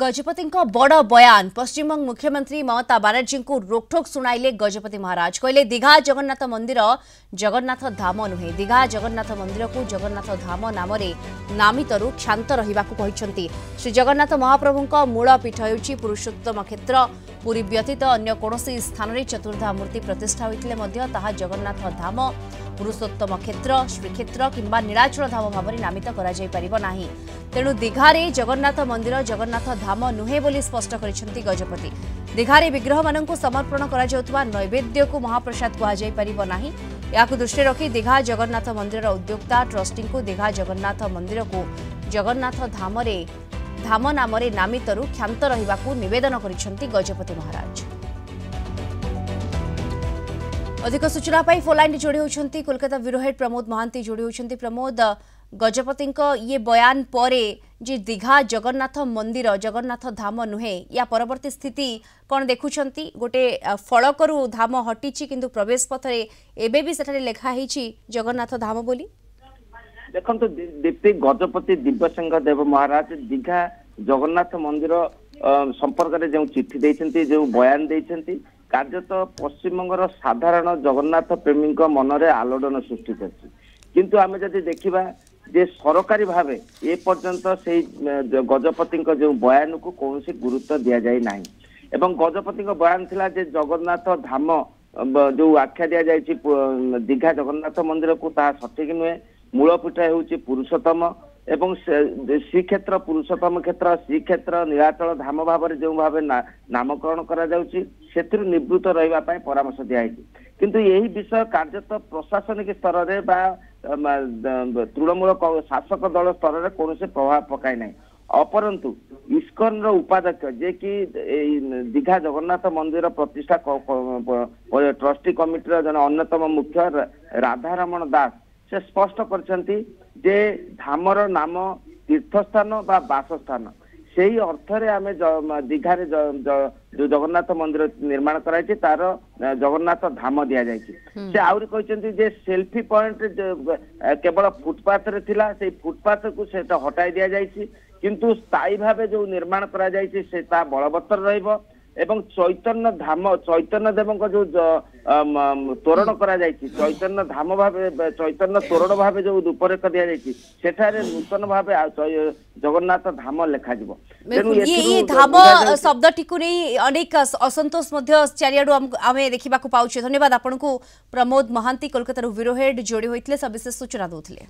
गजपति बड़ बयान पश्चिमबंग मुख्यमंत्री ममता बनर्जी को रोकठोक शुणाइले गजपति महाराज कहले दीघा जगन्नाथ मंदिर जगन्नाथ धाम नुहे दीघा जगन्नाथ मंदिर को जगन्नाथ धाम नाम नामितरू क्षांत रहिबाकु श्री जगन्नाथ महाप्रभु मूल पीठ होउछि पुरुषोत्तम क्षेत्र पुरी व्यतीत अन्य कौनसी स्थान में चतुर्धा मूर्ति प्रतिष्ठा होते ताहा जगन्नाथ धाम पुरुषोत्तम क्षेत्र श्रीक्षेत्र किंबा नीलाचल धाम भाव में नामित करा तेणु दीघारे जगन्नाथ मंदिर जगन्नाथ धाम नुहे बोली स्पष्ट करिसेंती गजपति दीघारे विग्रह मानक समर्पण करा नैवेद्य को महाप्रसाद कहुना दृष्टि रखी दीघा जगन्नाथ मंदिर उद्योक्ता ट्रस्टी को दीघा जगन्नाथ मंदिर को जगन्नाथ धाम नाम नामितरू क्षांत रहिबाकू निवेदन करिसेंती गजपति महाराज। अधिक सूचना पाई फोनलाइन जोड़ी होती कोलकाता ब्यूरो हेड प्रमोद महांती जोड़ी होती। प्रमोद, गजपति ये बयान परे जे दीघा जगन्नाथ मंदिर जगन्नाथ धाम नुहे या परवर्ती स्थिति कौन देखुंती गोटे फलकरू धाम हटी किंतु प्रवेश पथरे एबे भी सेठारे लेखा है जगन्नाथ धाम बोली। देखो दीप्ति गजपति दिव्यसिंह देव महाराज दीघा जगन्नाथ मंदिर संपर्क में जो चिठी देते जो बयान देते कार्यत पश्चिमबंगर साधारण जगन्नाथ प्रेमी मनरे आलोड़न सृष्टि किंतु आमे जदि देखिबा जे सरकारी भावे ए पर्यंत से गजपति जो बयान को कौन गुरुत्व दि जाए ना एवं गजपति बयान थिला जे जगन्नाथ धाम जो आख्या दि जाए दीघा जगन्नाथ मंदिर को ता सठिक नुहे मूलपीठ होउछि पुरुषोत्तम एवं श्रीक्षेत्र पुरुषोत्तम क्षेत्र श्रीक्षेत्र नीलाचल धाम भाव जो भाव नामकरण करा जाउछि सेथिरु निवृत्त रहिबा पय परामर्श दिया किंतु यही विषय कार्यत प्रशासनिक स्तर रे बा तृणमूल शासक दल स्तर रे कौन से प्रभाव पकाय नहीं अपरंतु इस्कन उपाध्यक्ष जे कि दीघा जगन्नाथ मंदिर प्रतिष्ठा ट्रस्टी कमिटी जन अन्यतम मुख्य राधारमण दास से स्पष्ट करछंती जे धामर नाम तीर्थस्थान बा बासस्थान से ही अर्थरे आम दीघारे जो जगन्नाथ मंदिर निर्माण कराई तार जगन्नाथ धाम दि जाए से आउरी कहते जे सेल्फी पॉइंट केवल फुटपाथ रे थिला से फुटपाथ को से हटाई दि जाए किंतु स्थायी भाव जो निर्माण करा जाए से ता बलवत्तर रहिबो एवं चैतन्य धाम चैतन्य देव जो तोरण करा चैतन्य धाम भाव चैतन्य तोरण भाव जो रूपरेख दि जाए सेठारे नूतन भाव जगन्नाथ धाम लिखा ये धाम शब्द टीकु नहीं अनेक असंतोष चारियाडू आमे देखा पाउछे। धन्यवाद आपन को प्रमोद महांती कोलकाता ब्यूरो हेड जोड़ी होते सविशेष सूचना दूसरे।